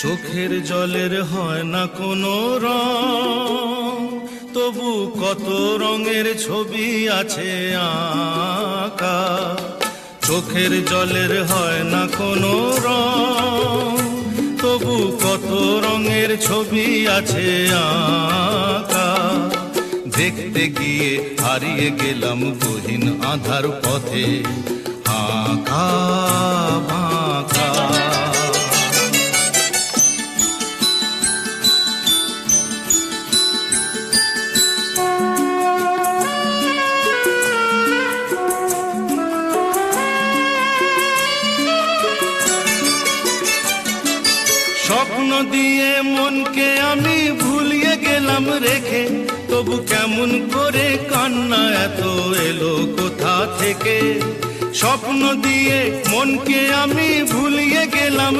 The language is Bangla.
চোখের জলের হয় না কোনো রং, তবু কত রঙের ছবি আছে আঁকা। চোখের জলের হয় না কোনো রং, তবু কত রঙের ছবি আছে আঁকা। দেখতে গিয়ে হারিয়ে গেলাম গহীন আধার পথে, আঁকা বাঁকা। স্বপ্ন দিয়ে মনকে আমি ভুলিয়ে গেলাম রেখে, তবু কেমন করে কান্না এত এলো কোথা থেকে। স্বপ্ন দিয়ে মনকে আমি ভুলিয়ে গেলাম।